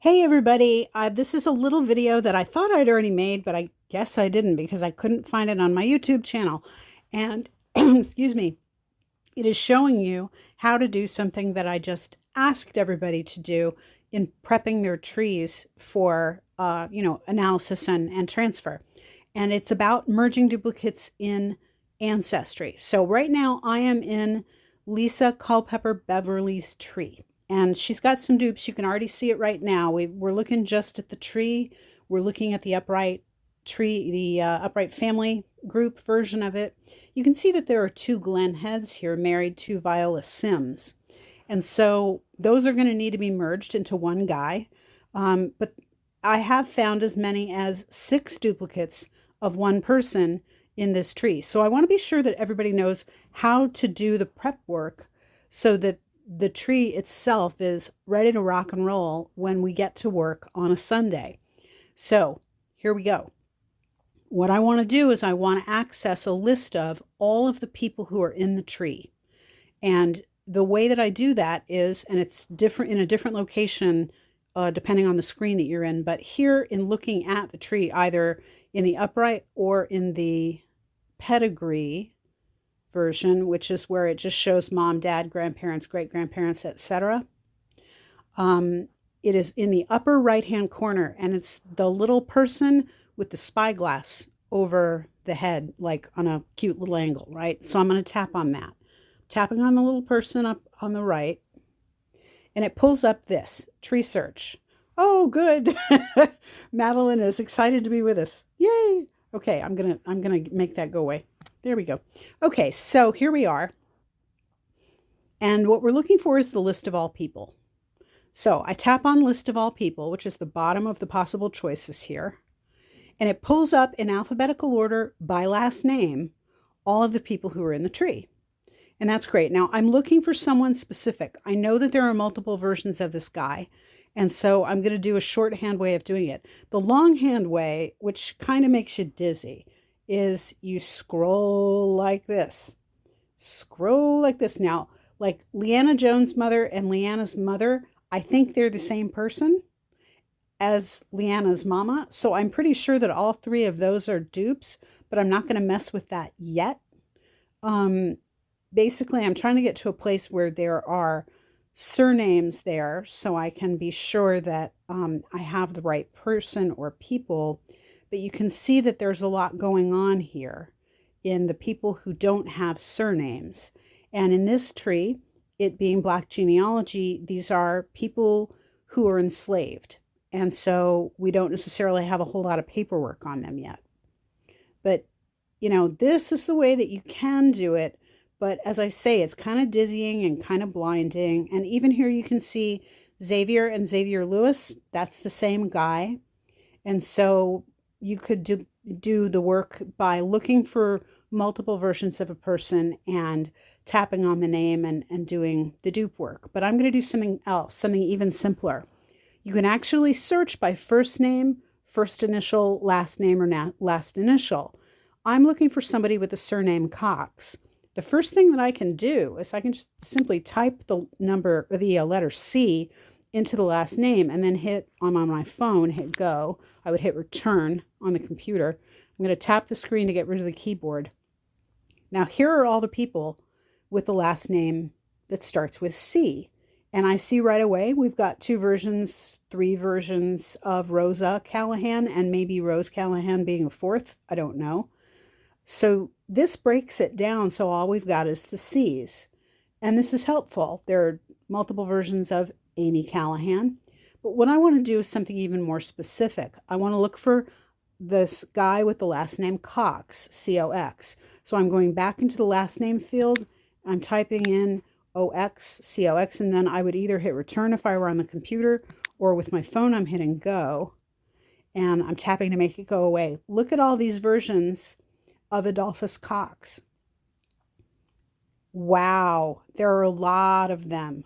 Hey everybody, this is a little video that I thought I'd already made, but I guess I didn't because I couldn't find it on my YouTube channel. And excuse me, it is showing you how to do something that I just asked everybody to do in prepping their trees for, analysis and transfer. And it's about merging duplicates in Ancestry. So right now I am in Lisa Culpepper Beverly's tree. And she's got some dupes. You can already see it right now. We're looking just at the tree. We're looking at the upright tree, the upright family group version of it. You can see that there are two Glenn heads here married to Viola Sims. And so those are going to need to be merged into one guy. But I have found as many as 6 duplicates of one person in this tree. So I want to be sure that everybody knows how to do the prep work so that the tree itself is ready to rock and roll when we get to work on a Sunday. So here we go. What I want to do is I want to access a list of all of the people who are in the tree. And the way that I do that is, and it's different in a different location depending on the screen that you're in, but here in looking at the tree, either in the upright or in the pedigree version, which is where it just shows mom, dad, grandparents, great-grandparents, etc. It is in the upper right-hand corner, and it's the little person with the spyglass over the head, like on a cute little angle, right? So I'm going to tap on that. Tapping on the little person up on the right, and it pulls up this tree search. Oh, good. Madeline is excited to be with us. Yay. Okay, I'm gonna make that go away. There we go. Okay, so here we are. And what we're looking for is the list of all people. So I tap on list of all people, which is the bottom of the possible choices here. And it pulls up in alphabetical order by last name all of the people who are in the tree. And that's great. Now I'm looking for someone specific. I know that there are multiple versions of this guy. And so I'm going to do a shorthand way of doing it. The longhand way, which kind of makes you dizzy, is you scroll like this. Scroll like this. Now, like Leanna Jones' mother and Leanna's mother, I think they're the same person as Leanna's mama. So I'm pretty sure that all 3 of those are dupes, but I'm not going to mess with that yet. Basically, I'm trying to get to a place where there are surnames there so I can be sure that I have the right person or people. But you can see that there's a lot going on here in the people who don't have surnames. And in this tree, it being Black genealogy, these are people who are enslaved. And so we don't necessarily have a whole lot of paperwork on them yet. But, this is the way that you can do it. But as I say, it's kind of dizzying and kind of blinding. And even here you can see Xavier and Xavier Lewis. That's the same guy. And so you could do the work by looking for multiple versions of a person and tapping on the name and doing the dupe work. But I'm going to do something else, something even simpler. You can actually search by first name, first initial, last name, or last initial. I'm looking for somebody with the surname Cox. The first thing that I can do is I can just simply type the letter C into the last name and then hit on my phone, hit go. I would hit return on the computer. I'm going to tap the screen to get rid of the keyboard. Now here are all the people with the last name that starts with C. And I see right away we've got 2 versions, 3 versions of Rosa Callahan, and maybe Rose Callahan being a 4th. I don't know. So this breaks it down so all we've got is the C's. And this is helpful. There are multiple versions of Amy Callahan. But what I want to do is something even more specific. I want to look for this guy with the last name Cox, C-O-X. So I'm going back into the last name field. I'm typing in O-X, C-O-X, and then I would either hit return if I were on the computer, or with my phone I'm hitting go. And I'm tapping to make it go away. Look at all these versions of Adolphus Cox. Wow, there are a lot of them.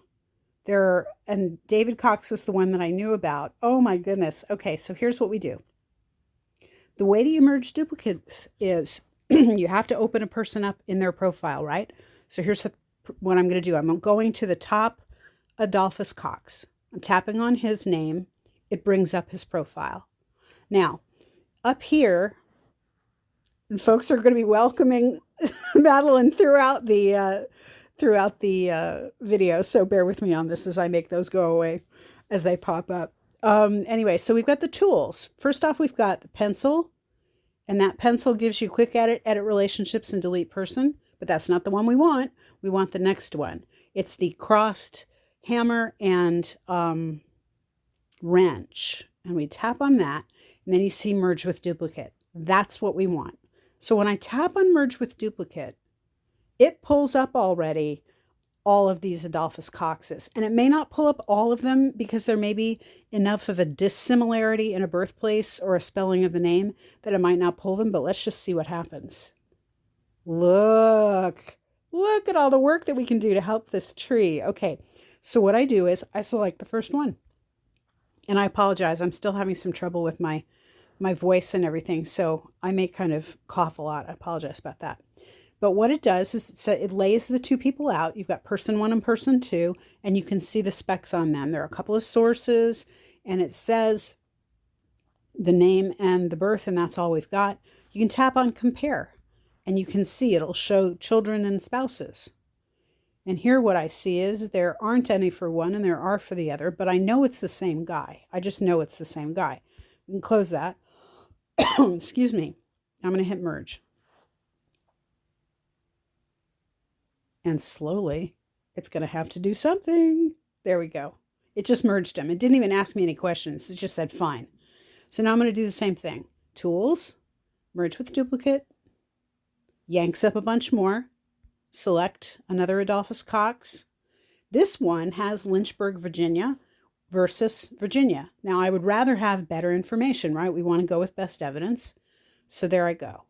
And David Cox was the one that I knew about. Oh my goodness. Okay, so here's what we do. The way that you merge duplicates is you have to open a person up in their profile, right? So here's what I'm going to do. I'm going to the top Adolphus Cox. I'm tapping on his name. it brings up his profile. Now, up here, and folks are going to be welcoming Madeline throughout the video, so bear with me on this as I make those go away as they pop up. Anyway, so we've got the tools. First off, we've got the pencil, and that pencil gives you quick edit relationships, and delete person, but that's not the one we want. We want the next one. It's the crossed hammer and wrench, and we tap on that, and then you see merge with duplicate. That's what we want. So when I tap on merge with duplicate, it pulls up already all of these Adolphus Coxes. And it may not pull up all of them because there may be enough of a dissimilarity in a birthplace or a spelling of the name that it might not pull them, but let's just see what happens. Look at all the work that we can do to help this tree. Okay, so what I do is I select the first one. And I apologize, I'm still having some trouble with my voice and everything, so I may kind of cough a lot. I apologize about that. But what it does is it lays the two people out. You've got person one and person two, and you can see the specs on them. There are a couple of sources, and it says the name and the birth, and that's all we've got. You can tap on compare, and you can see it'll show children and spouses. And here what I see is there aren't any for one and there are for the other, but I know it's the same guy. I just know it's the same guy. We can close that. Excuse me. I'm going to hit merge. And slowly, it's going to have to do something. There we go. It just merged them. It didn't even ask me any questions. It just said fine. So now I'm going to do the same thing. Tools, merge with duplicate, yanks up a bunch more, select another Adolphus Cox. This one has Lynchburg, Virginia versus Virginia. Now, I would rather have better information, right? We want to go with best evidence. So there I go.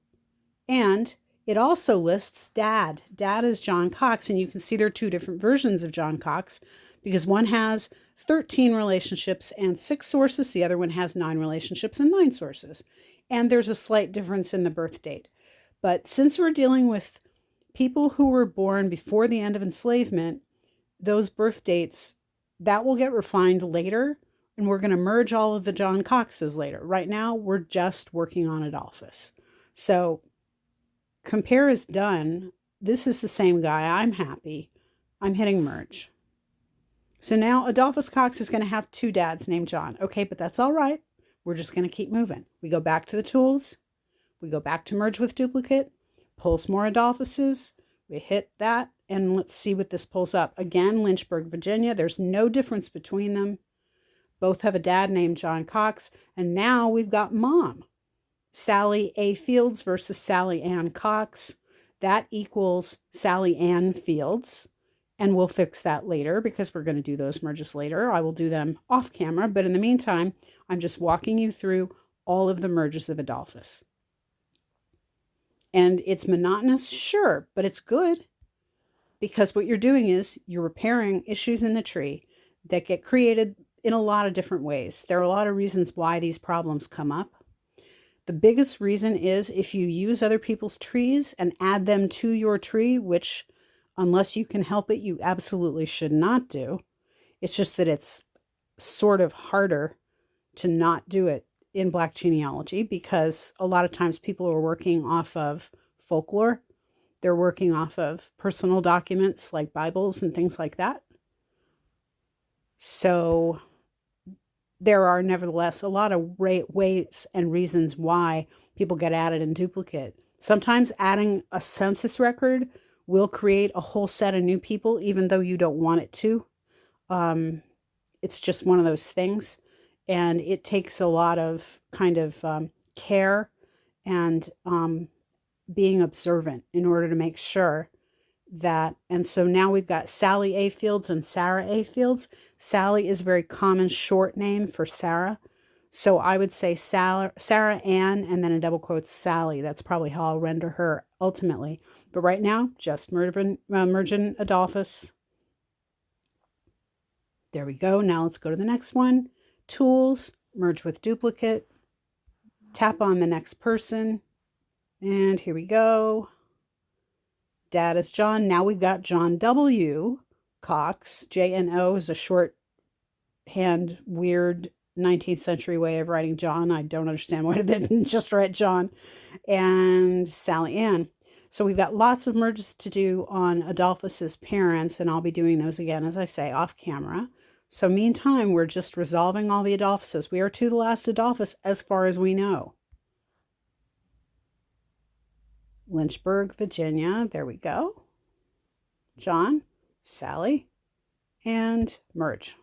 And it also lists dad. Dad is John Cox, and you can see there are two different versions of John Cox because one has 13 relationships and 6 sources. The other one has 9 relationships and 9 sources. And there's a slight difference in the birth date. But since we're dealing with people who were born before the end of enslavement, those birth dates, that will get refined later, and we're going to merge all of the John Coxes later. Right now, we're just working on Adolphus. So compare is done. This is the same guy. I'm happy. I'm hitting merge. So now Adolphus Cox is going to have 2 dads named John. Okay, but that's all right. We're just going to keep moving. We go back to the tools. We go back to merge with duplicate. Pulls more Adolphuses. We hit that, and let's see what this pulls up. Again, Lynchburg, Virginia. There's no difference between them. Both have a dad named John Cox. And now we've got mom. Sally A. Fields versus Sally Ann Cox. That equals Sally Ann Fields. And we'll fix that later because we're going to do those merges later. I will do them off camera. But in the meantime, I'm just walking you through all of the merges of Adolphus. And it's monotonous, sure, but it's good because what you're doing is you're repairing issues in the tree that get created in a lot of different ways. There are a lot of reasons why these problems come up. The biggest reason is if you use other people's trees and add them to your tree, which unless you can help it, you absolutely should not do. It's just that it's sort of harder to not do it in Black genealogy because a lot of times people are working off of folklore. They're working off of personal documents like Bibles and things like that. So there are nevertheless a lot of ways and reasons why people get added in duplicate. Sometimes adding a census record will create a whole set of new people, even though you don't want it to. It's just one of those things. And it takes a lot of kind of care and being observant in order to make sure that. And so now we've got Sally A. Fields and Sarah A. Fields. Sally is a very common short name for Sarah. So I would say Sarah Ann and then in double quotes Sally. That's probably how I'll render her ultimately. But right now, just merging Adolphus. There we go. Now let's go to the next one. Tools, merge with duplicate. Tap on the next person. And here we go. Dad is John. Now we've got John W. Cox. JNO is a shorthand, weird 19th century way of writing John. I don't understand why they didn't just write John. And Sally Ann. So we've got lots of merges to do on Adolphus's parents, and I'll be doing those again, as I say, off camera. So meantime, we're just resolving all the Adolphuses. We are to the last Adolphus as far as we know. Lynchburg, Virginia. There we go. John, Sally, and merge.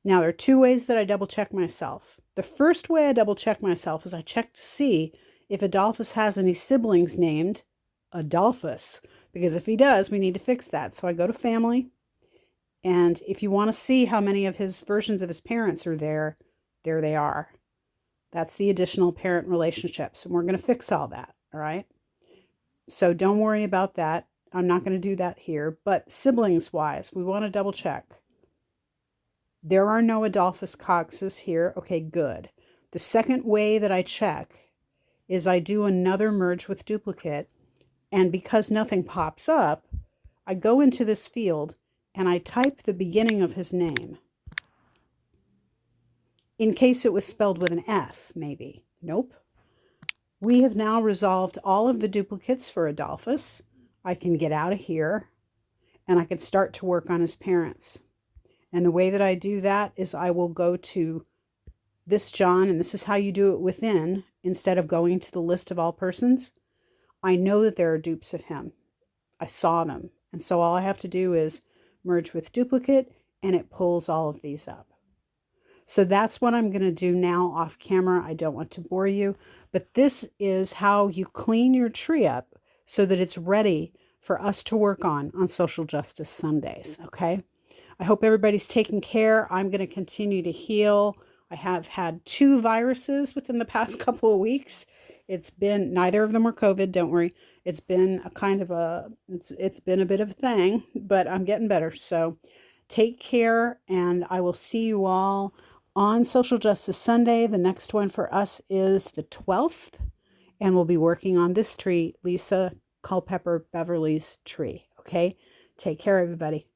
Now, there are two ways that I double check myself. The first way I double check myself is I check to see if Adolphus has any siblings named Adolphus, because if he does, we need to fix that. So I go to family, and if you want to see how many of his versions of his parents are there, there they are. That's the additional parent relationships, and we're going to fix all that, all right? So don't worry about that. I'm not going to do that here, but siblings-wise, we want to double check. There are no Adolphus Coxes here. Okay, good. The second way that I check is I do another merge with duplicate, and because nothing pops up, I go into this field and I type the beginning of his name. In case it was spelled with an F, maybe. Nope. We have now resolved all of the duplicates for Adolphus. I can get out of here and I can start to work on his parents. And the way that I do that is I will go to this John, and this is how you do it within, instead of going to the list of all persons. I know that there are dupes of him. I saw them. And so all I have to do is merge with duplicate, and it pulls all of these up. So that's what I'm going to do now off camera. I don't want to bore you, but this is how you clean your tree up so that it's ready for us to work on Social Justice Sundays, okay? I hope everybody's taking care. I'm going to continue to heal. I have had 2 viruses within the past couple of weeks. It's been, neither of them were COVID, don't worry. It's been a kind of a, it's been a bit of a thing, but I'm getting better. So take care, and I will see you all on Social Justice Sunday. The next one for us is the 12th, and we'll be working on this tree, Lisa Culpepper Beverly's tree. Okay? Take care, everybody.